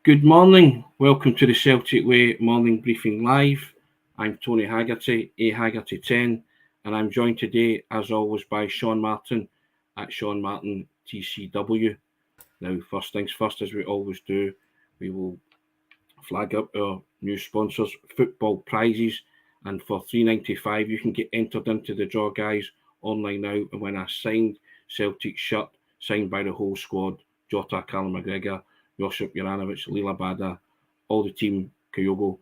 Good morning. Welcome to the Celtic Way Morning Briefing Live. I'm Tony Haggerty, Haggerty10, and I'm joined today, as always, by Sean Martin at Sean Martin TCW. Now, first things first, as we always do, we will flag up our new sponsors, football prizes, and for $3.95 you can get entered into the draw, guys, online now and win a signed Celtic shirt signed by the whole squad: Jota, Callum McGregor, Josip Juranovic, Lila Bada, all the team, Kyogo.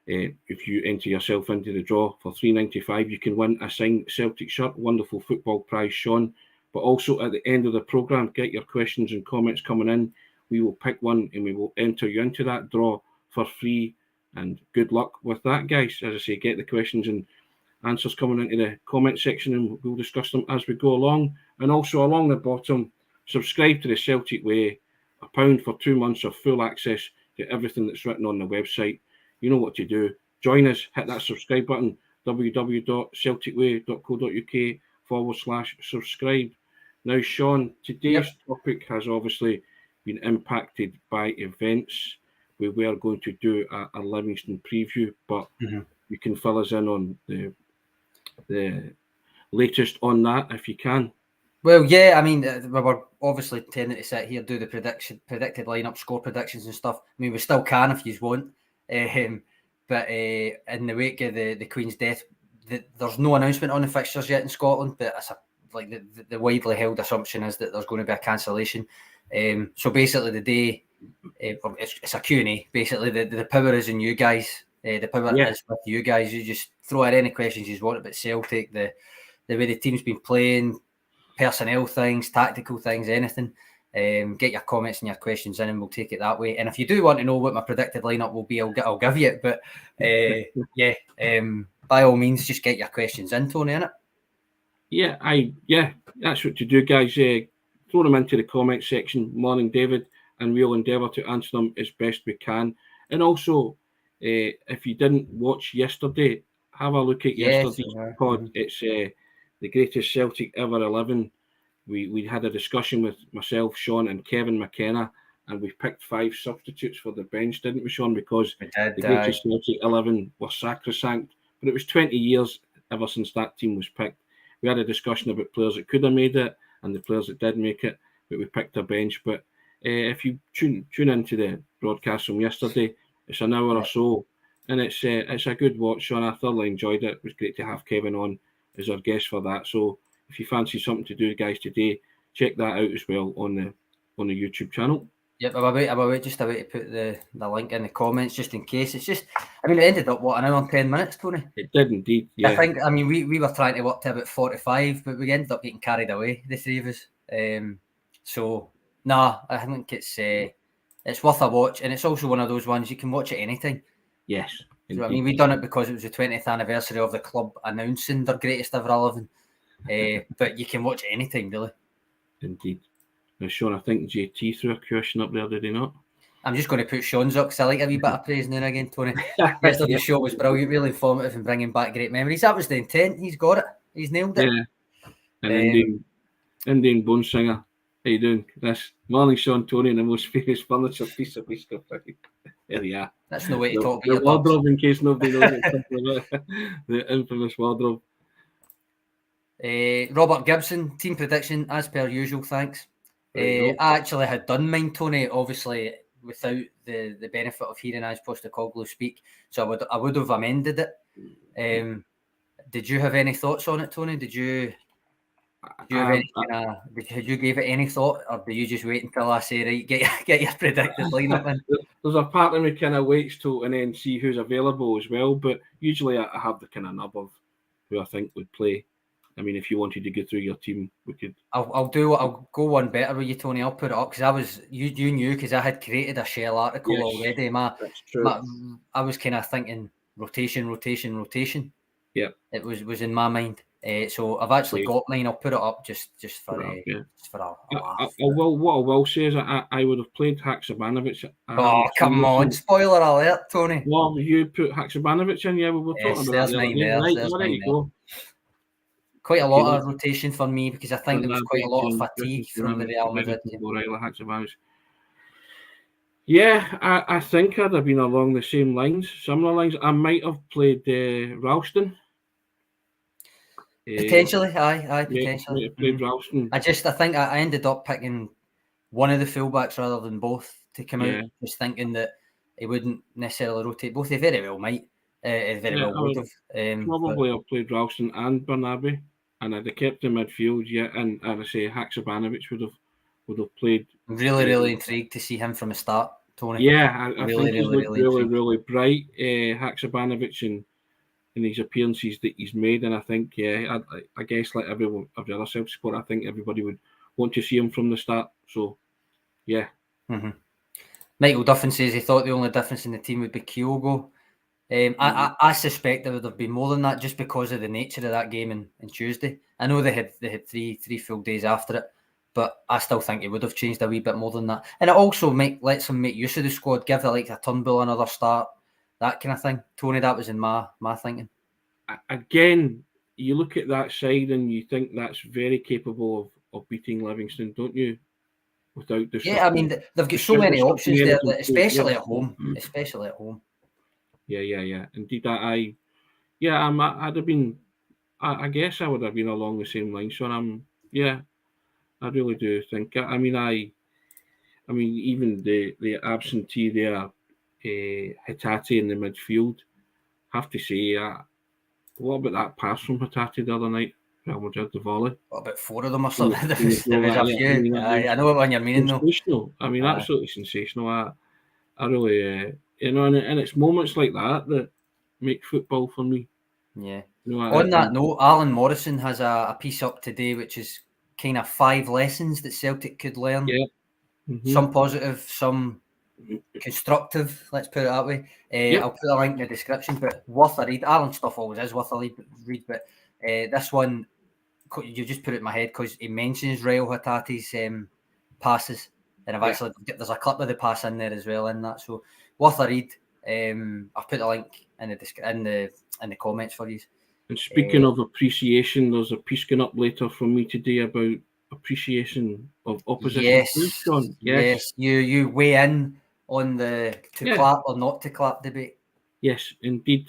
If you enter yourself into the draw for $3.95, you can win a signed Celtic shirt. Wonderful football prize, Sean. But also at the end of the programme, get your questions and comments coming in. We will pick one and we will enter you into that draw for free. And good luck with that, guys. As I say, get the questions and answers coming into the comment section and we'll discuss them as we go along. And also along the bottom, subscribe to the Celtic Way. £1 for 2 months of full access to everything that's written on the website. You know what to do. Join us, hit that subscribe button, www.celticway.co.uk/subscribe. Now, Sean, today's topic has obviously been impacted by events. We were going to do a Livingston preview, but you can fill us in on the latest on that if you can. Well, yeah, I mean, we were obviously tending to sit here, do the predicted lineup, score predictions and stuff. I mean, we still can if you want. But in the wake of the Queen's death, there's no announcement on the fixtures yet in Scotland, but it's the widely held assumption is that there's going to be a cancellation. So basically the day, it's a Q&A. Basically, the power is in you guys. The power is with you guys. You just throw out any questions you want about Celtic, the way the team's been playing, personnel things, tactical things, anything. Get your comments and your questions in and we'll take it that way. And if you do want to know what my predicted lineup will be, I'll give you it. But by all means, just get your questions in, Tony, innit? Yeah, that's what to do, guys. Throw them into the comment section, morning, David, and we'll endeavour to answer them as best we can. And also, if you didn't watch yesterday, have a look at yesterday's pod. It's the greatest Celtic ever 11. We had a discussion with myself, Sean, and Kevin McKenna, and we picked 5 substitutes for the bench, didn't we, Sean? Because the greatest Celtic 11 was sacrosanct, but it was 20 years ever since that team was picked. We had a discussion about players that could have made it and the players that did make it, but we picked a bench. But if you tune into the broadcast from yesterday, it's an hour or so, and it's a good watch, Sean. I thoroughly enjoyed it. It was great to have Kevin on as our guest for that. So if you fancy something to do, guys, today, check that out as well on the YouTube channel. Yep, I'm about to put the link in the comments just in case. It's just, I mean, it ended up, an hour and 10 minutes, Tony? It did indeed, yeah. I mean, we were trying to work to about 45, but we ended up getting carried away, the three of us. I think it's worth a watch, and it's also one of those ones you can watch at any time. Yes. So, I mean, we done it because it was the 20th anniversary of the club announcing their greatest ever 11. But you can watch it anytime, really. Indeed. Now, Sean, I think JT threw a question up there, did he not? I'm just going to put Sean's up because I like a wee bit of praise now and again, Tony. Yesterday's show was brilliant, really informative and bringing back great memories. That was the intent. He's got it. He's nailed it. Yeah. And Indian Bone Singer. How you doing? This morning, Sean, Tony, and the most famous furniture piece of stuff. There you are. That's no way to talk about the wardrobe, in case nobody knows the infamous wardrobe. Robert Gibson, team prediction, as per usual, thanks. I actually had done mine, Tony, obviously without the benefit of hearing Ange Postecoglou speak, so I would have amended it. Did you have any thoughts on it, Tony? Did you give it any thought, or do you just wait until I say, right, get your predicted lineup in? There's a part of me kind of waits till and then see who's available as well, but usually I have the kind of nub of who I think would play. I mean, if you wanted to go through your team, we could. I'll go one better with you, Tony. I'll put it up because you knew because I had created a shell article already. That's true. I was kind of thinking rotation. Yeah, it was in my mind. So I've actually got mine. I'll put it up just for a laugh. What I will say is I would have played Haksabanovic. Oh, come on! Spoiler alert, Tony. Well, you put Haksabanovic in, yeah. We were talking about that. There you go. Quite a lot of rotation for me because I think there was quite a lot of fatigue from the Real Madrid. Yeah, I think I'd have been along the same lines, similar lines. I might have played Ralston. Potentially, aye, Might potentially. have played Ralston. I think I ended up picking one of the fullbacks rather than both to come Yeah. out, just thinking that he wouldn't necessarily rotate both. He very well might. He very well would have. Probably have played Ralston and Bernabe, and I'd have kept in midfield. Yeah, and I say Haksabanovic would have played. Really intrigued to see him from the start, Tony. Yeah, I Really, think he's looked really really bright, Haksabanovic, in his appearances that he's made, and I think I guess like every other Celtic supporter, I think everybody would want to see him from the start. So yeah. Mm-hmm. Michael Duffin says he thought the only difference in the team would be Kyogo. I suspect there would have been more than that, just because of the nature of that game on Tuesday. I know they had three full days after it, but I still think it would have changed a wee bit more than that. And it also lets him make use of the squad, give it like a Turnbull another start, that kind of thing. Tony, that was in my thinking. Again, you look at that side and you think that's very capable of beating Livingston, don't you? Without I mean, they've got so many options there, especially at home. Especially at home. Yeah. Indeed, I'd have been. I guess I would have been along the same line. So I really do think. I mean, even the absentee there, Hatate in the midfield. Have to say, what about that pass from Hatate the other night? Real Madrid, the volley. What about four of them or something? There was a few. I know what one you're meaning, though. Sensational. I mean, absolutely sensational. I really, and it's moments like that make football for me. Yeah. On that note, Alan Morrison has a piece up today, which is kind of 5 lessons that Celtic could learn. Yeah. Mm-hmm. Some positive, some constructive, let's put it that way. I'll put a link in the description, but worth a read. Alan's stuff always is worth a read, but this one, you just put it in my head because he mentions Rayo Hatate's passes, and I've actually there's a clip of the pass in there as well in that, so worth a read. I've put a link in the comments for you. And speaking of appreciation, there's a piece going up later from me today about appreciation of opposition. Yes. You weigh in on the clap or not to clap debate. Yes, indeed.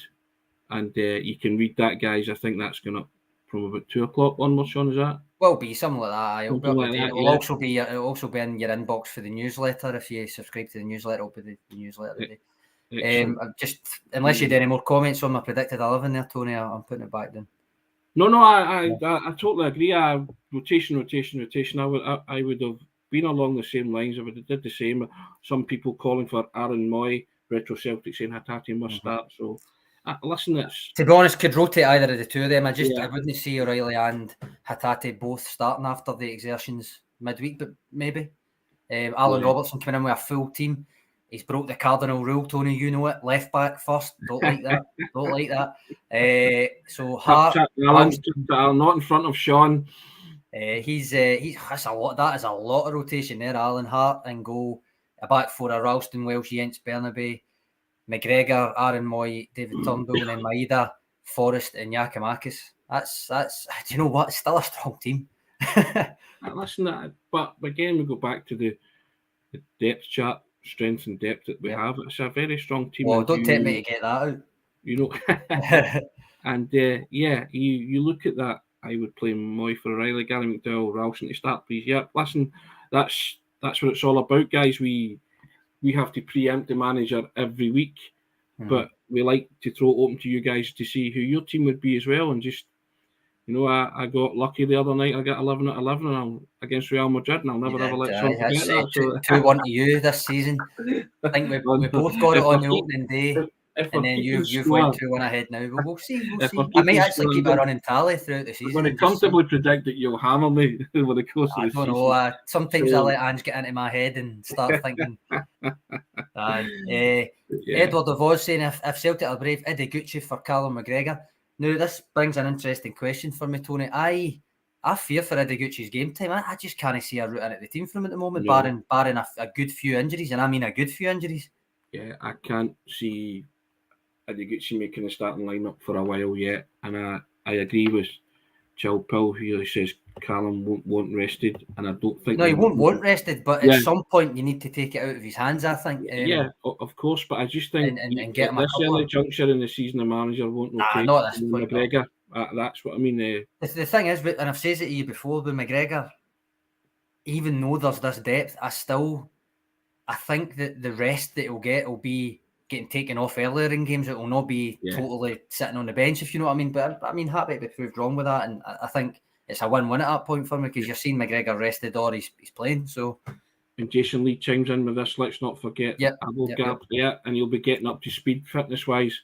And you can read that, guys. I think that's going up from about 2:00 onwards, Sean, is that? Will be something like that. It'll also be in your inbox for the newsletter. If you subscribe to the newsletter, it'll be the newsletter today. Just unless you had any more comments on my predicted 11 there, Tony, I'm putting it back then. No, I totally agree. Rotation. I would have been along the same lines. I would have did the same. Some people calling for Aaron Moy, retro Celtic, saying Hatate must start. So listen, it's to be honest, could rotate either of the two of them. I wouldn't see O'Reilly and Hatate both starting after the exertions midweek, but maybe Alan Robertson coming in with a full team. He's broke the cardinal rule, Tony. You know it. Left back first. Don't like that. So Hart, not in front of Sean. He's that's a lot. That is a lot of rotation there. Alan Hart and goal. A back four of Ralston, Welsh, Jens Bernabe, McGregor, Aaron Moy, David Turnbull, and then Maeda, Forrest, and Yakimakis. That's. Do you know what? It's still a strong team. Listen, but again, we go back to the depth chart. Strength and depth that we have. It's a very strong team. Well, don't tempt me to get that out. You know, and you look at that. I would play Moy for O'Reilly, Gary McDowell, Ralston to start, please. Yeah, listen, that's what it's all about, guys. We have to preempt the manager every week, but we like to throw it open to you guys to see who your team would be as well, and just. You know, I got lucky the other night. I got 11 out of 11 and I'm against Real Madrid, and I'll never ever let Sean forget that. 2-1 to you this season. I think we both got it on the opening day, and then you've went 2-1 ahead now. But we'll see. I might actually keep a running tally throughout the season. I'm going to comfortably predict that you'll hammer me over the course of the season. I don't know. Sometimes I let Ange get into my head and start thinking. Edward of Oz saying if Celtic are brave, Eddie Gucci for Callum McGregor. Now, this brings an interesting question for me, Tony. I fear for Eddie Gucci's game time. I just can't see a route into the team from him at the moment, barring a good few injuries, and I mean a good few injuries. Yeah, I can't see Eddie Gucci making a starting lineup for a while yet, and I agree with Chill Pill here says Callum won't want rested, and I don't think. No, he won't want rested, but at some point you need to take it out of his hands, I think. Of course, but I just think and get him at this early juncture in the season, the manager won't take not at this point, McGregor. That's what I mean. The thing is, and I've said it to you before, with McGregor, even though there's this depth, I think that the rest that he'll get will be getting taken off earlier in games. It will not be totally sitting on the bench, if you know what I mean. But I mean, happy to be proved wrong with that, and I think it's a win-win at that point for me, because you're seeing McGregor rested or he's playing. So, and Jason Lee chimes in with this. Let's not forget Abelgard, and he'll be getting up to speed fitness-wise.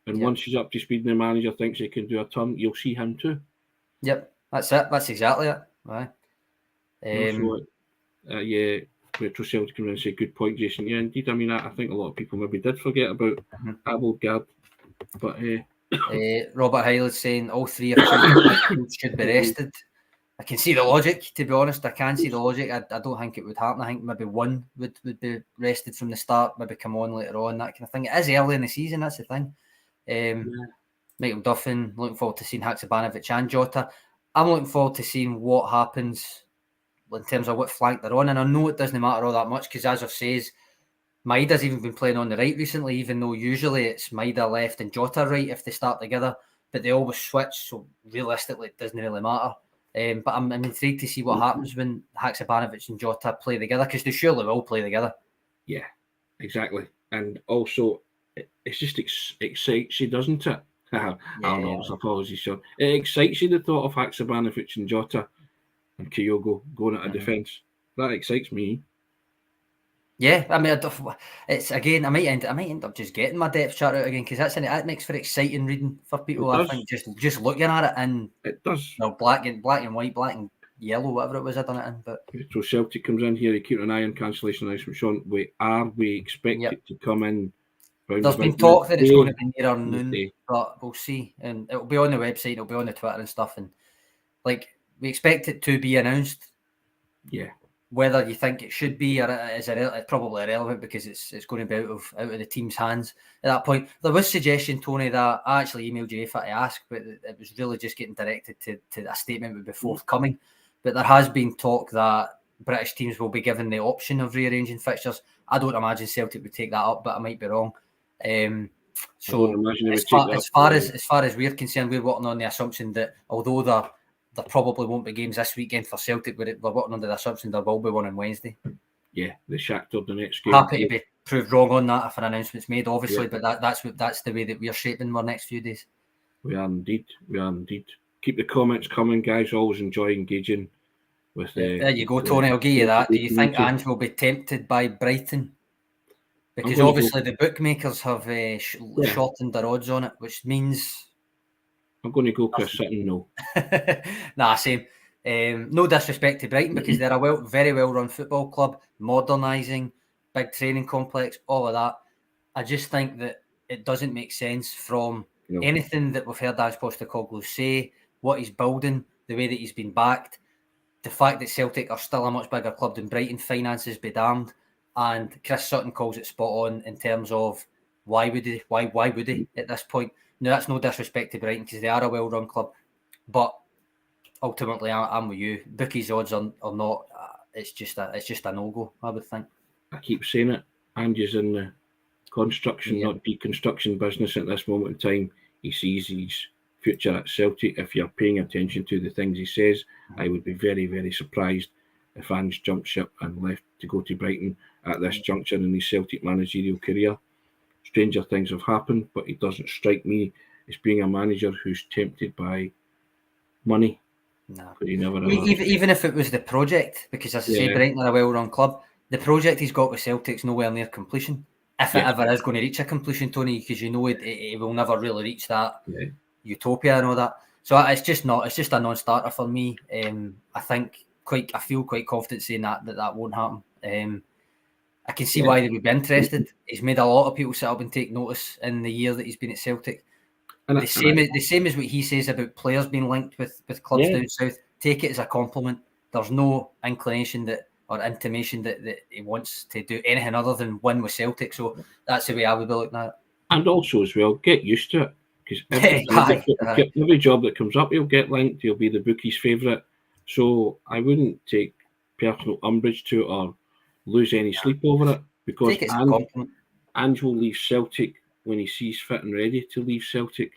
And once he's up to speed, and the manager thinks he can do a turn, you'll see him too. Yep, that's it. That's exactly it. Right. Retro Celtic can say good point, Jason. Yeah, indeed. I mean, I think a lot of people maybe did forget about Abelgard, but Robert Hyland's saying all three of them should be rested. I can see the logic, to be honest. I can see the logic. I don't think it would happen. I think maybe one would be rested from the start, maybe come on later on, that kind of thing. It is early in the season, that's the thing. Michael Duffin, looking forward to seeing Haksabanovic and Jota. I'm looking forward to seeing what happens in terms of what flank they're on. And I know it doesn't matter all that much, because as I've said, Maida's even been playing on the right recently, even though usually it's Maida left and Jota right if they start together. But they always switch, so realistically it doesn't really matter. But I'm intrigued to see what happens when Haksabanovic and Jota play together, because they surely will play together. Yeah, exactly. And also, it's just excites you, doesn't it? I don't know, apologies, Sean. It excites you, the thought of Haksabanovic and Jota and Kyogo going at a defence. That excites me. Yeah, I mean, it's again. I might end up just getting my depth chart out again, because that makes for exciting reading for people. I think just looking at it, and it does. Black and white, black and yellow, whatever it was I done it in. But so Celtic comes in here. He keep an eye on cancellation announcement. Sean, we expect it to come in? There's been talk that it's going to be near noon, but we'll see. And it'll be on the website, it'll be on the Twitter and stuff. And we expect it to be announced. Yeah. Whether you think it should be or it's probably irrelevant, because it's going to be out of the team's hands at that point. There was suggestion, Tony, that I actually emailed UEFA to ask, but it was really just getting directed to a statement would be forthcoming. But there has been talk that British teams will be given the option of rearranging fixtures. I don't imagine Celtic would take that up, but I might be wrong. So as far as we're concerned, we're working on the assumption that although there probably won't be games this weekend for Celtic, we're working under the assumption there will be one on Wednesday. Yeah, the Shakhtar Donetsk game. Happy to be proved wrong on that if an announcement's made, obviously, but that's the way that we're shaping our next few days. We are indeed. Keep the comments coming, guys. Always enjoy engaging with there you go, Tony. I'll give you that. Do you think Ange will be tempted by Brighton? Because obviously the bookmakers have shortened their odds on it, which means I'm going to go Chris Sutton, no. Nah, same. No disrespect to Brighton, because they're a very well-run football club, modernising, big training complex, all of that. I just think that it doesn't make sense from anything that we've heard Ange Postecoglou say, what he's building, the way that he's been backed, the fact that Celtic are still a much bigger club than Brighton, finances be damned, and Chris Sutton calls it spot on in terms of why would he at this point. Now, that's no disrespect to Brighton, because they are a well-run club, but ultimately, I'm with you. Bookies' odds are not. It's just a no-go, I would think. I keep saying it. Andy's in the construction, not deconstruction business at this moment in time. He sees his future at Celtic. If you're paying attention to the things he says, I would be very, very surprised if Ange jumped ship and left to go to Brighton at this juncture in his Celtic managerial career. Stranger things have happened, but it doesn't strike me as being a manager who's tempted by money. No. Even if it was the project, because as I say, Brighton are a well-run club, the project he's got with Celtic's nowhere near completion. If it ever is going to reach a completion, Tony, because you know it will never really reach that utopia and all that. So it's just a non-starter for me. I feel quite confident saying that won't happen. I can see why they would be interested. He's made a lot of people sit up and take notice in the year that he's been at Celtic. And the same as what he says about players being linked with clubs down south. Take it as a compliment. There's no inclination or intimation that he wants to do anything other than win with Celtic. So that's the way I would be looking at it. And also as well, get used to it. because every job that comes up, he'll get linked. He'll be the bookie's favourite. So I wouldn't take personal umbrage to it or lose any sleep over it, because Ange will leave Celtic when he sees fit and ready to leave Celtic.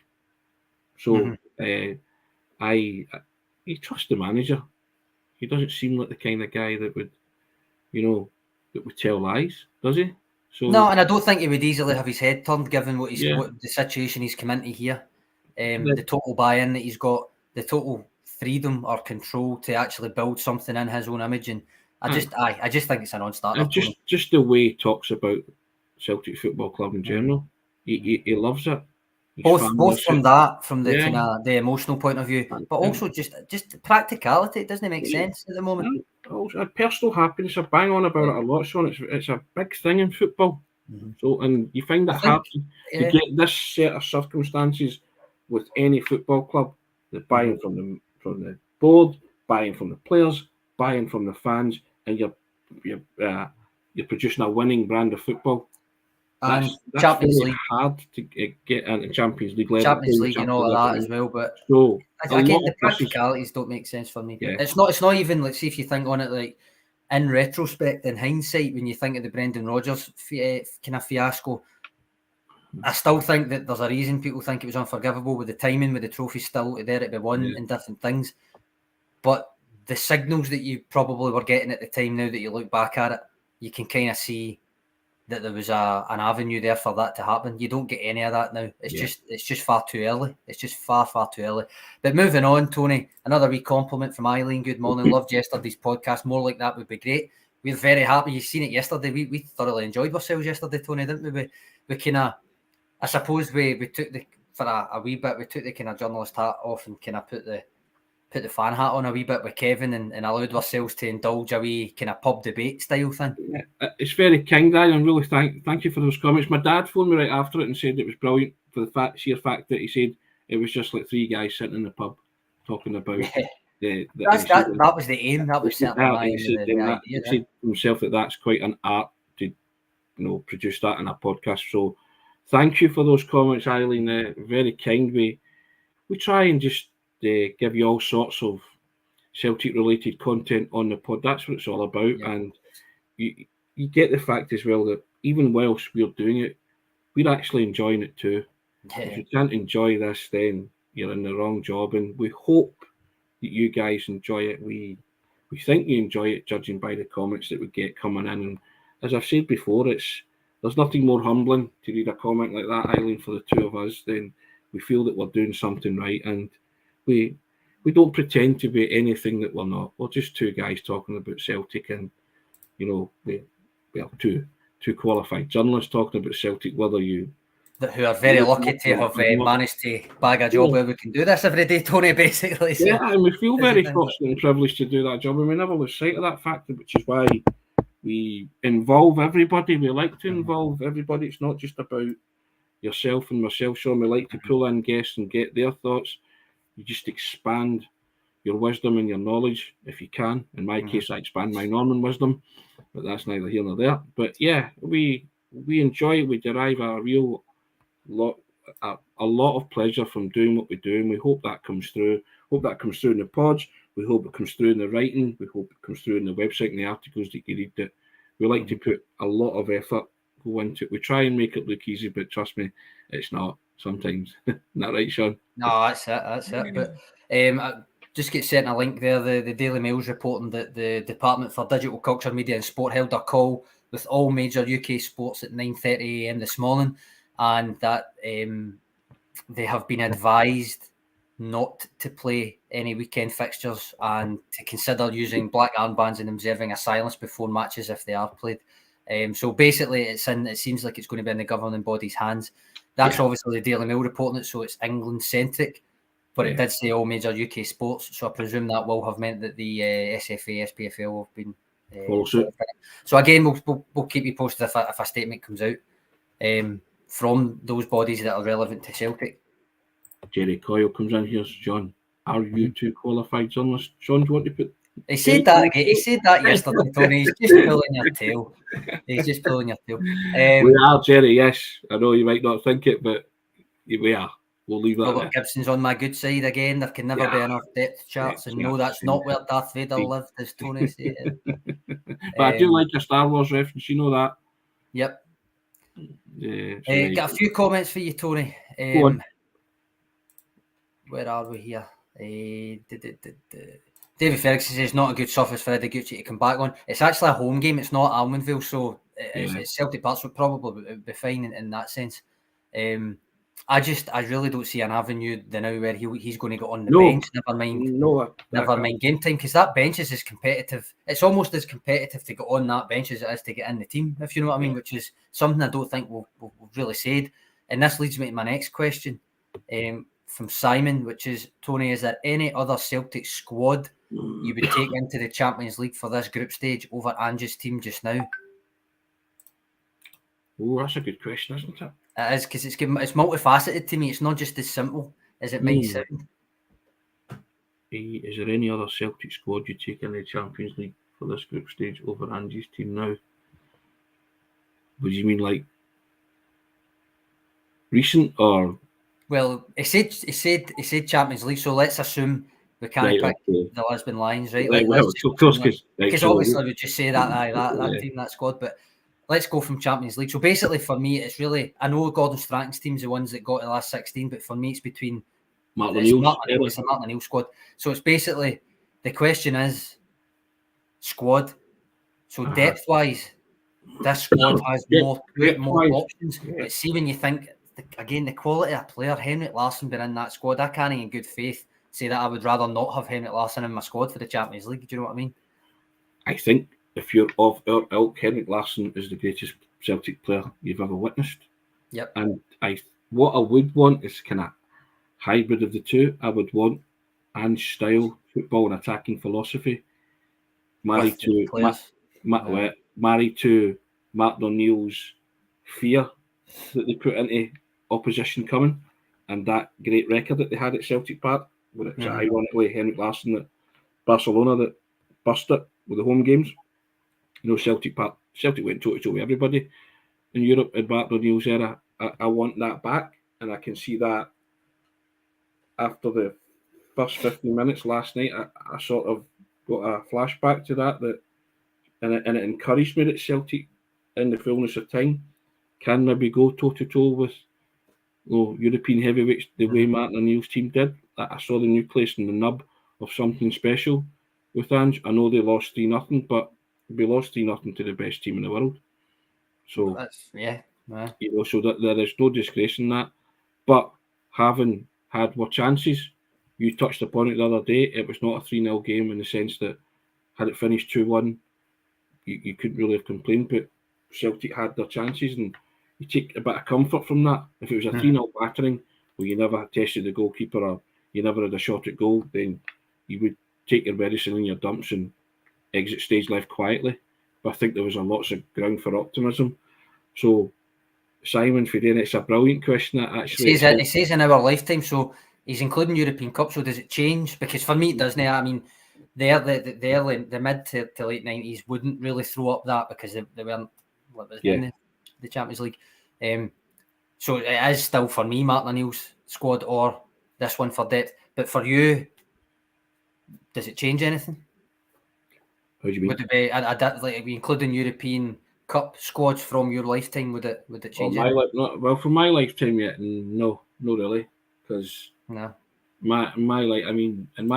So he trusts the manager. He doesn't seem like the kind of guy that would, that would tell lies, does he? So no, and I don't think he would easily have his head turned, given what the situation he's come into here. The total buy-in that he's got, the total freedom or control to actually build something in his own image, and I just think it's a non-starter. Just the way he talks about Celtic Football Club in general, he loves it. Both from the kind of the emotional point of view, but also just practicality. It doesn't make sense at the moment. Also, personal happiness. I bang on about it a lot, Sean. It's a big thing in football. So, and you find it hard to get this set of circumstances with any football club. The buying from the board, buying from the players, buying from the fans, and you're producing a winning brand of football. That's Champions really League hard to get into Champions League level. Champions League, and all of that as well. But so again, the practicalities don't make sense for me. Yeah. It's not even, let's see, if you think on it, like in retrospect, in hindsight, when you think of the Brendan Rodgers kind of fiasco, I still think that there's a reason people think it was unforgivable, with the timing, with the trophy still there to be won and different things. But the signals that you probably were getting at the time, now that you look back at it, you can kind of see that there was an avenue there for that to happen. You don't get any of that now. It's just far too early. It's just far too early. But moving on, Tony, another wee compliment from Eileen. Good morning. Loved yesterday's podcast. More like that would be great. We're very happy. You've seen it yesterday. We thoroughly enjoyed ourselves yesterday, Tony, didn't we? We kind of, I suppose we took for a wee bit, we took the kind of journalist hat off and kind of put the fan hat on a wee bit with Kevin and allowed ourselves to indulge a wee kind of pub debate style thing. Yeah, it's very kind, and really thank you for those comments. My dad phoned me right after it and said it was brilliant for the sheer fact that he said it was just like three guys sitting in the pub talking about that was the aim. That was certainly the idea. He said himself that that's quite an art to produce that in a podcast. So thank you for those comments, Eileen. Very kind. We try and just give you all sorts of Celtic related content on the pod. That's what it's all about. And you get the fact as well that even whilst we're doing it, we're actually enjoying it too. If you can't enjoy this, then you're in the wrong job, and we hope that you guys enjoy it. We think you enjoy it, judging by the comments that we get coming in. And as I've said before, there's nothing more humbling to read a comment like that, Eileen, for the two of us. Then we feel that we're doing something right, and we don't pretend to be anything that we're not. We're just two guys talking about Celtic, and two qualified journalists talking about Celtic. Who are very lucky to have managed to bag a job where we can do this every day, Tony, basically. So, and we feel very fortunate and privileged to do that job, and we never lose sight of that fact, which is why we involve everybody. We like to involve everybody. It's not just about yourself and myself, Sean. We like to pull in guests and get their thoughts. You just expand your wisdom and your knowledge if you can. In my case, I expand my Norman wisdom, but that's neither here nor there. But yeah, we enjoy it. We derive a lot of pleasure from doing what we do, and we hope that comes through. Hope that comes through in the pods. We hope it comes through in the writing. We hope it comes through in the website and the articles that you read. That we like to put a lot of effort go into it. We try and make it look easy, but trust me, it's not sometimes. Isn't that right, Sean? No, that's it. But I just get sent a link there. The Daily Mail's reporting that the Department for Digital Culture, Media and Sport held a call with all major UK sports at 9:30 a.m. this morning, and that they have been advised not to play any weekend fixtures and to consider using black armbands and observing a silence before matches if they are played. So basically, it seems like it's going to be in the governing body's hands. That's obviously the Daily Mail reporting it, so it's England-centric, but it did say all major UK sports, so I presume that will have meant that the SFA, SPFL have been... So again, we'll keep you posted if a statement comes out from those bodies that are relevant to Celtic. Jerry Coyle comes in here, John. Are you two qualified journalists? John, do you want to put... He said that yesterday, Tony. He's just pulling your tail. We are, Jerry, yes. I know you might not think it, but we are. we'll leave that Robert there. Gibson's on my good side again. There can never be enough depth charts, and no, that's not where Darth Vader lived, as Tony said. But I do like a Star Wars reference, you know that. Yep. Yeah, Got a few comments for you, Tony. Go on. Where are we here? David Ferguson says not a good surface for Eddie Gucci to come back on. It's actually a home game. It's not Almondvale, so it's Celtic Park, so probably be fine in that sense. I really don't see an avenue now where he's going to get on the bench. Never mind game time, because that bench is as competitive. It's almost as competitive to get on that bench as it is to get in the team, if you know what I mean, which is something I don't think we've really said. And this leads me to my next question from Simon, which is, Tony, is there any other Celtic squad you would take into the Champions League for this group stage over Ange's team just now? Oh, that's a good question, isn't it? It is, because it's multifaceted to me. It's not just as simple as it might sound. Is there any other Celtic squad you take in the Champions League for this group stage over Ange's team now? What do you mean, like recent or? Well, he said Champions League, so let's assume we can't pick the Lisbon Lions, right? Of course, because obviously we just say that team, that squad, but let's go from Champions League. So basically, for me, it's really, I know Gordon Strachan's team's the ones that got to the last 16, but for me, it's between Martin and Neil squad. So it's basically, the question is squad. So depth-wise, this squad has more options. Yeah. But see, when you think, again, the quality of player, Henrik Larsson being in that squad, I can't in good faith say that I would rather not have Henrik Larsson in my squad for the Champions League. Do you know what I mean? I think if you're of our ilk, Henrik Larsson is the greatest Celtic player you've ever witnessed. Yep. And what I would want is kind of hybrid of the two. I would want Ange style football and attacking philosophy married to Martin O'Neill's fear that they put into opposition coming, and that great record that they had at Celtic Park, where it's ironically Henrik Larsson at Barcelona that burst it with the home games. You know, Celtic went toe-to-toe with everybody in Europe in Martin O'Neill's era. I want that back, and I can see that after the first 15 minutes last night. I sort of got a flashback to that and it encouraged me that Celtic, in the fullness of time, can maybe go toe-to-toe with European heavyweights the way Martin O'Neill's team did. I saw the nucleus and the nub of something special with Ange. I know they lost 3-0, but we lost 3-0 to the best team in the world. So so that there is no disgrace in that. But having had more chances, you touched upon it the other day, it was not a 3-0 game in the sense that had it finished 2-1, you couldn't really have complained, but Celtic had their chances, and you take a bit of comfort from that. If it was a 3-0 battering where you never tested the goalkeeper or you never had a shot at goal, then you would take your medicine in your dumps and exit stage left quietly. But I think there was lots of ground for optimism. So, Simon, for doing it's a brilliant question. Actually, it says in our lifetime, so he's including European Cup. So does it change? Because for me, it doesn't. I mean, the mid to late 90s wouldn't really throw up that because they weren't in the Champions League. So it is still for me Martin O'Neill's squad or this one for depth. But for you, does it change anything? How do you mean? Would it be like including European Cup squads from your lifetime? Would it change? From my lifetime, no, not really, because no. In my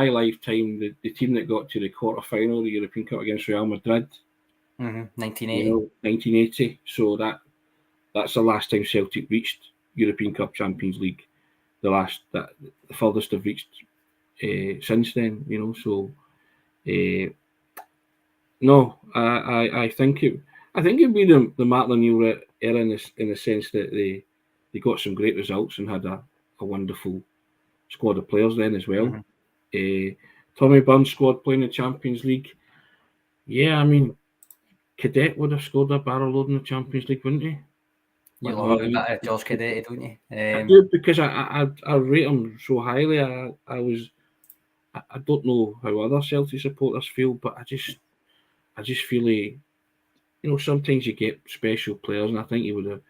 lifetime, the team that got to the quarter-final of the European Cup against Real Madrid, 1980. 1980. So that's the last time Celtic reached European Cup Champions League. The furthest they've reached since then. So no, I think it'd be the Martin O'Neill era in the sense that they got some great results and had a wonderful squad of players then as well. Tommy Burns' squad playing the Champions League. Yeah, I mean, Cadet would have scored a barrel load in the Champions League, wouldn't he? You love a bit of Josh Cadet, don't you? I do, because I rate him so highly. I don't know how other Celtic supporters feel, but I just feel sometimes you get special players, and I think he would have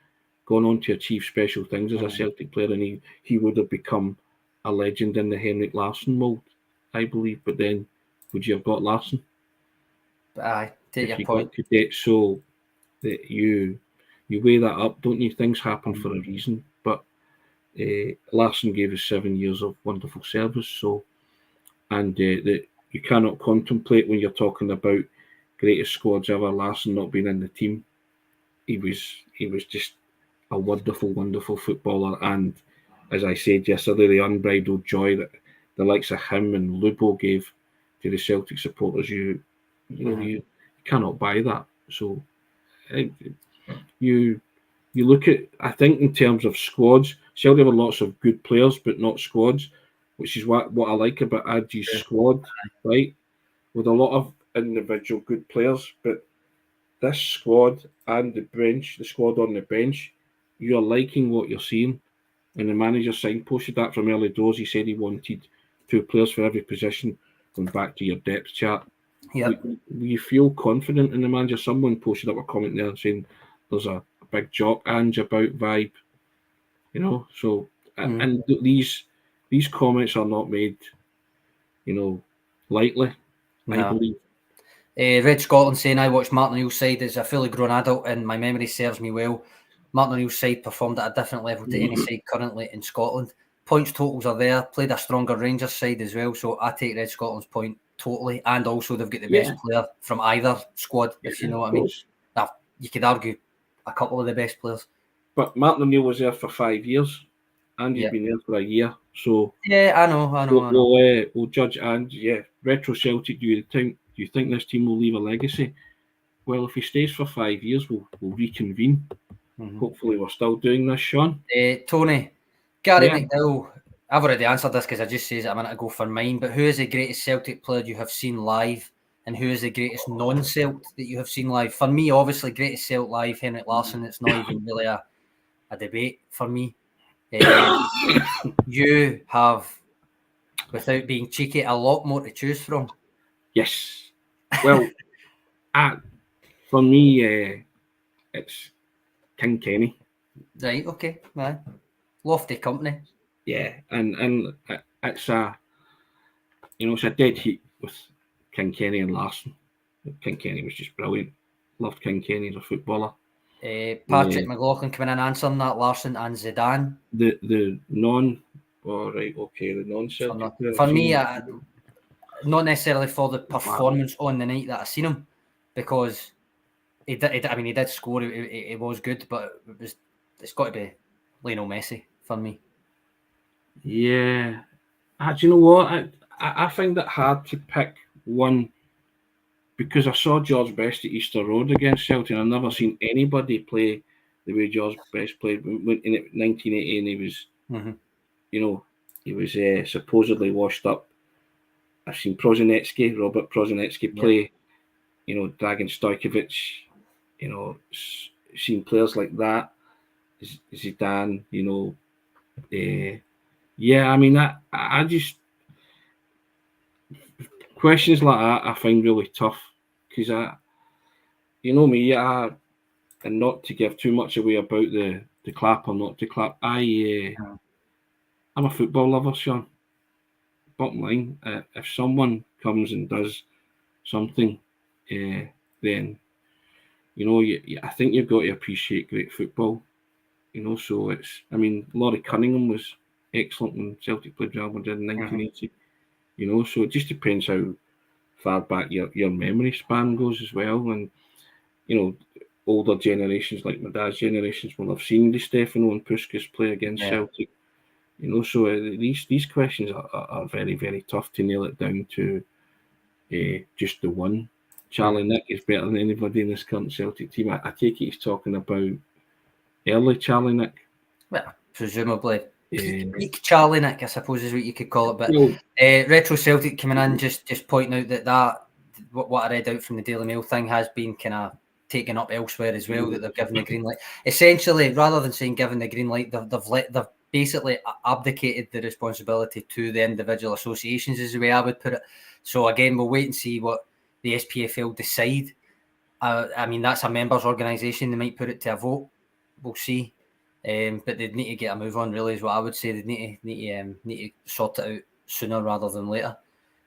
gone on to achieve special things as a Celtic player, and he would have become a legend in the Henrik Larsson mould, I believe. But then, would you have got Larsson? I take If your you point. got Cadet, so that you weigh that up, don't you? Things happen for a reason. But Larsson gave us 7 years of wonderful service, so and that you cannot contemplate when you're talking about greatest squads ever. Larsson not being in the team, he was just a wonderful, wonderful footballer. And as I said yesterday, the unbridled joy that the likes of him and Lubo gave to the Celtic supporters, you cannot buy that. So you look at, I think in terms of squads, Celtic have lots of good players, but not squads, which is what I like about Adji's squad, right? With a lot of individual good players, but this squad and the squad on the bench, you're liking what you're seeing. And the manager signposted that from early doors. He said he wanted 2 players for every position. Going back to your depth chart, you feel confident in the manager. Someone posted up a comment there saying there's a big jock Ange about vibe, So and these comments are not made, lightly. No. I believe. Red Scotland saying, I watched Martin O'Neill's side as a fully grown adult and my memory serves me well. Martin O'Neill's side performed at a different level to any side currently in Scotland. Points totals are there, played a stronger Rangers side as well, so I take Red Scotland's point totally, and also they've got the best player from either squad, if you know what I mean. Now, you could argue a couple of the best players. But Martin O'Neill was there for 5 years, and he's been there for a year, so... Yeah, I know. We'll judge, and retro Celtic, do you think this team will leave a legacy? Well, if he stays for 5 years, we'll reconvene. Hopefully we're still doing this, Sean. Tony, Gary McDowell, I've already answered this because I just said it a minute ago for mine, but who is the greatest Celtic player you have seen live, and who is the greatest non-Celt that you have seen live? For me, obviously, greatest Celt live, Henrik Larsson. It's not even really a debate for me. You have, without being cheeky, a lot more to choose from. Yes. Well, for me, it's King Kenny. Right, okay. Right. Lofty company. Yeah, and it's it's a dead heat with King Kenny and Larsson. King Kenny was just brilliant. Loved King Kenny as a footballer. Patrick McLaughlin coming in answering that, Larsson and Zidane. The non... All right, okay, the non-Celtic. For me, not necessarily for the performance on the night that I seen him, because he did score. It was good, but it's got to be Lionel Messi for me. Yeah, do you know what? I find it hard to pick one, because I saw George Best at Easter Road against Celtic, and I've never seen anybody play the way George Best played in 1980, and he was, he was supposedly washed up. I've seen Robert Prozinecki play, Dragan Stojkovic, seen players like that, Zidane, I just, questions like that I find really tough, because and not to give too much away about the clap or not to clap, I'm a football lover, Sean. Bottom line, if someone comes and does something, then I think you've got to appreciate great football. So it's, Laurie Cunningham was excellent when Celtic played Real Madrid in 1980. So it just depends how far back your memory span goes as well. And older generations like my dad's generations will have seen Di Stefano and Puskas play against Celtic. So these questions are very, very tough to nail it down to just the one. Charlie Nick is better than anybody in this current Celtic team. I take it he's talking about early Charlie Nick. Well, presumably. Peak Charlie Nick, I suppose, is what you could call it. But Retro Celtic coming in, just pointing out that what I read out from the Daily Mail thing has been kind of taken up elsewhere as well, that they've given the green light. Essentially, rather than saying given the green light, they've basically abdicated the responsibility to the individual associations, is the way I would put it. So again, we'll wait and see what the SPFL decide. That's a members' organisation. They might put it to a vote. We'll see. But they'd need to get a move on. Really, is what I would say. They need to sort it out sooner rather than later.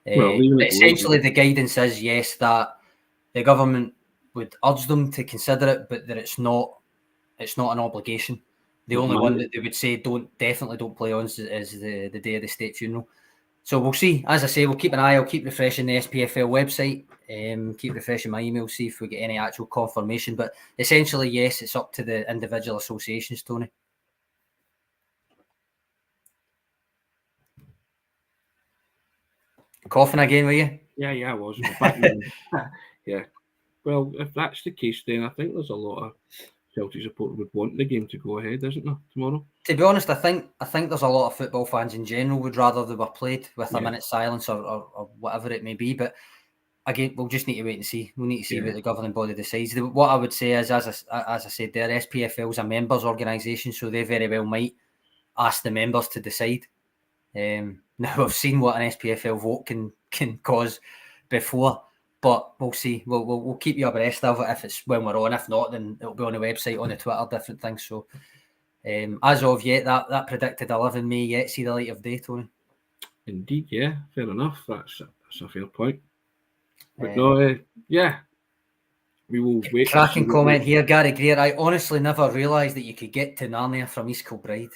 Well, But essentially, the guidance is yes that the government would urge them to consider it, but that it's not an obligation. The only one that they would say definitely don't play on is the day of the state funeral. So we'll see. As I say, we'll keep an eye. I'll keep refreshing the SPFL website. Keep refreshing my email, see if we get any actual confirmation. But essentially, yes, it's up to the individual associations, Tony. Coughing again, were you? Yeah, I was. Yeah. Well, if that's the case, then I think there's a lot of Celtic supporters would want the game to go ahead, isn't there, tomorrow? To be honest, I think there's a lot of football fans in general would rather they were played with a minute's silence or whatever it may be. But again, we'll just need to wait and see. We'll need to see what the governing body decides. What I would say is, as I said there, SPFL is a members' organisation, so they very well might ask the members to decide. Now, I've seen what an SPFL vote can cause before, but we'll see. We'll keep you abreast of it if it's when we're on. If not, then it'll be on the website, on the Twitter, different things. So, as of yet, that predicted 11 may yet see the light of day, Tony. Indeed, yeah, fair enough. That's a fair point. But no, yeah, we will wait. Cracking comment here, Gary Greer. I honestly never realised that you could get to Narnia from East Kilbride.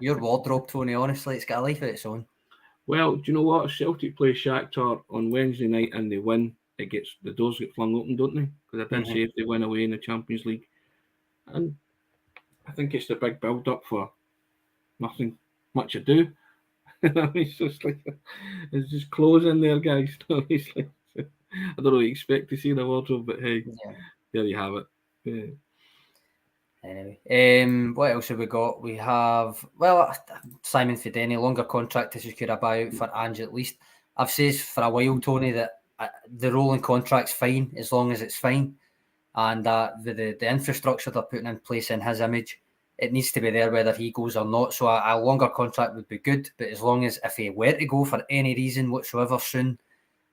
Your wardrobe, Tony, honestly, it's got a life of its own. Well, do you know what? If Celtic play Shakhtar on Wednesday night and they win, the doors get flung open, don't they? Because I did say if they win away in the Champions League. And I think it's the big build-up for nothing much ado. It's just like, it's just clothes in there, guys. Like, I don't really expect to see the wardrobe, but hey, there you have it. Yeah. Anyway, what else have we got? We have, Simon Fideni, longer contract to secure a buyout for Ange at least. I've said for a while, Tony, that the rolling contract's fine as long as it's fine, and that the infrastructure they're putting in place in his image, it needs to be there whether he goes or not. So a longer contract would be good, but as long as if he were to go for any reason whatsoever soon,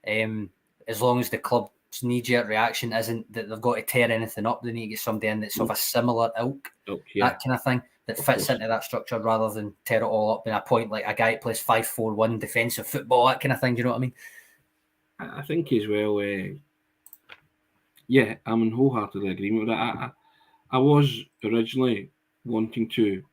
as long as the club's knee-jerk reaction isn't that they've got to tear anything up, they need to get somebody in that's of a similar ilk, that kind of thing, that fits into that structure rather than tear it all up in a point like a guy that plays 5-4-1 defensive football, that kind of thing. Do you know what I mean? I think as well, I'm in wholeheartedly agreement with that. I was originally wanting to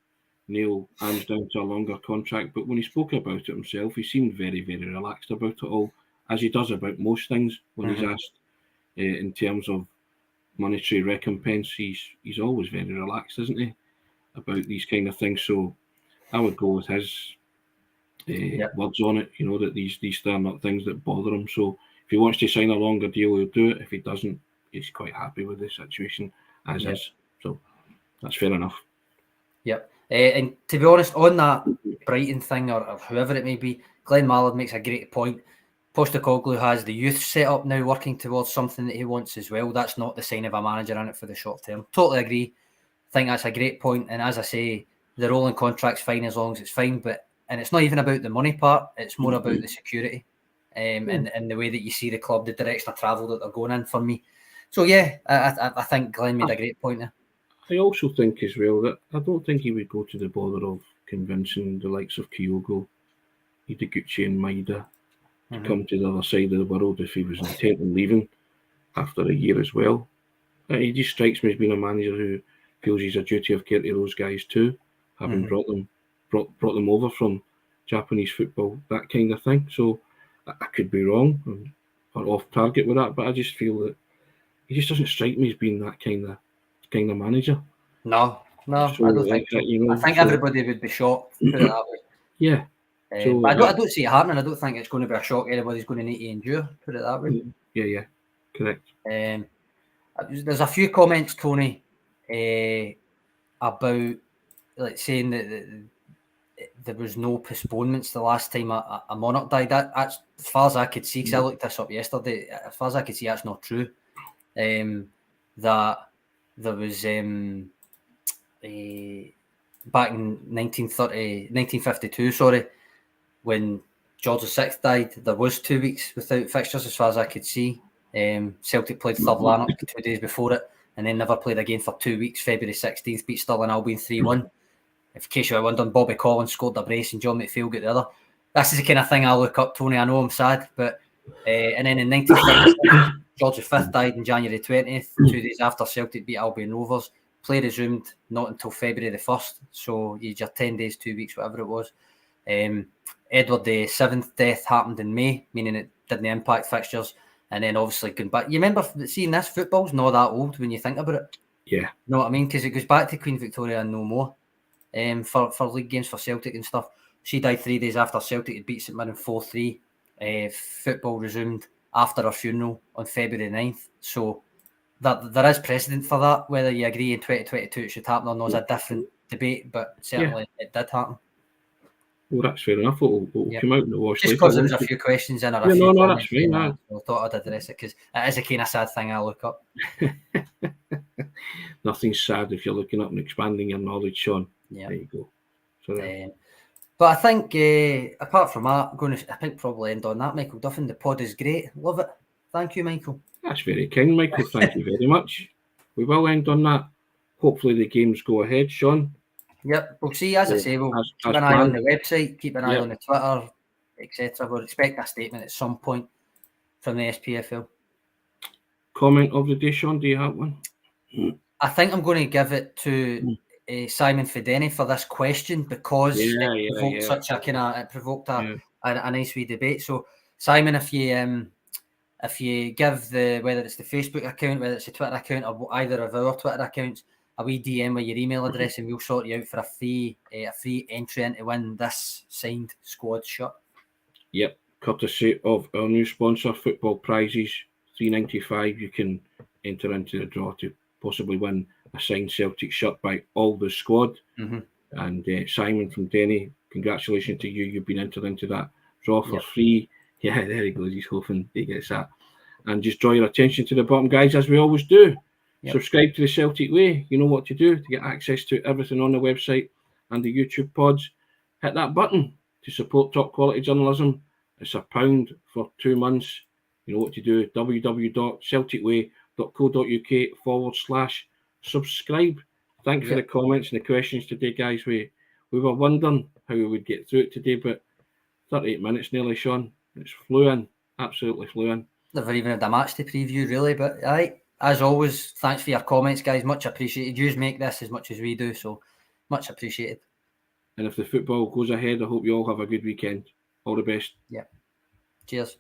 nail Ange down to a longer contract, but when he spoke about it himself, he seemed very, very relaxed about it all, as he does about most things when he's asked in terms of monetary recompense. He's always very relaxed, isn't he, about these kind of things? So I would go with his words on it, that these are not things that bother him. So if he wants to sign a longer deal, he'll do it. If he doesn't, he's quite happy with the situation as is. So that's fair enough. Yep. And to be honest, on that Brighton thing or whoever it may be, Glenn Mallard makes a great point. Postecoglou has the youth set up now working towards something that he wants as well. That's not the sign of a manager in it for the short term. Totally agree. Think that's a great point. And as I say, the rolling contract's fine as long as it's fine. And it's not even about the money part. It's more about the security and the way that you see the club, the direction of travel that they're going in for me. So, yeah, I think Glenn made a great point there. I also think as well that I don't think he would go to the bother of convincing the likes of Kyogo, Hidiguchi and Maida to come to the other side of the world if he was intent on leaving after a year as well. He just strikes me as being a manager who feels he's a duty of care to those guys too, having brought them over from Japanese football, that kind of thing. So I could be wrong or off target with that, but I just feel that he just doesn't strike me as being that kind of manager. No, so, I don't think so. I think everybody would be shocked, put it that way. Yeah. So, I don't see it happening. I don't think it's going to be a shock anybody's going to need to endure, put it that way. Yeah, correct. There's a few comments, Tony, about saying that there was no postponements the last time a monarch died. That's as far as I could see, because I looked this up yesterday, as far as I could see, that's not true. That there was back in 1952, when George VI died, there was 2 weeks without fixtures as far as I could see. Celtic played Thurl Lanark 2 days before it. and then never played again for 2 weeks. February 16th, beat Stirling Albion 3-1. In case you were wondering, Bobby Collins scored a brace and John McPhail got the other. This is the kind of thing I look up, Tony. I know I'm sad, but and then in 1936, George V died on January 20th, 2 days after Celtic beat Albion Rovers. Play resumed not until February the 1st, so you had your 10 days, 2 weeks, whatever it was. Edward VII's death happened in May, meaning it didn't impact fixtures. And then obviously going back, you remember seeing this? Football's not that old when you think about it. Yeah. You know what I mean? Because it goes back to Queen Victoria and no more for league games for Celtic and stuff. She died 3 days after Celtic had beat St Mirren 4-3. Football resumed after her funeral on February 9th. So there is precedent for that. Whether you agree in 2022 it should happen or not is a different debate, but certainly it did happen. Well, that's fair enough. We'll come out in the wash. Just because there was a few questions in or a few no, that's fine. I thought I'd address it because it is a kind of sad thing I look up. Nothing's sad if you're looking up and expanding your knowledge, Sean. Yeah. There you go. So, but I think, apart from that, I think probably end on that, Michael Duffin. The pod is great. Love it. Thank you, Michael. That's very kind, Michael. Thank you very much. We will end on that. Hopefully the games go ahead, Sean. Yep, we'll see. As I say, we'll keep an eye on the website, keep an eye on the Twitter, etc. We'll expect a statement at some point from the SPFL. Comment of the day, Sean? Do you have one? I think I'm going to give it to Simon Fideni for this question because it provoked such a kind of a nice wee debate. So Simon, if you give whether it's the Facebook account, whether it's the Twitter account, or either of our Twitter accounts, a wee DM with your email address, and we'll sort you out for a free entry in to win this signed squad shirt. Yep, courtesy of our new sponsor, Football Prizes, $3.95. You can enter into the draw to possibly win a signed Celtic shirt by all the squad. Mm-hmm. And Simon from Denny, congratulations to you. You've been entered into that draw for free. Yeah, there he goes. He's hoping he gets that. And just draw your attention to the bottom, guys, as we always do. Yep. Subscribe to the Celtic Way. You know what to do to get access to everything on the website and the YouTube pods. Hit that button to support top quality journalism. It's £1 for 2 months. You know what to do. www.celticway.co.uk/subscribe. Thanks for the comments and the questions today, guys. We were wondering how we would get through it today, but 38 minutes nearly, Sean. It's flew in. Absolutely flew in. Never even had a match to preview, really, but as always, thanks for your comments, guys. Much appreciated. You make this as much as we do, so much appreciated. And if the football goes ahead, I hope you all have a good weekend. All the best. Yeah. Cheers.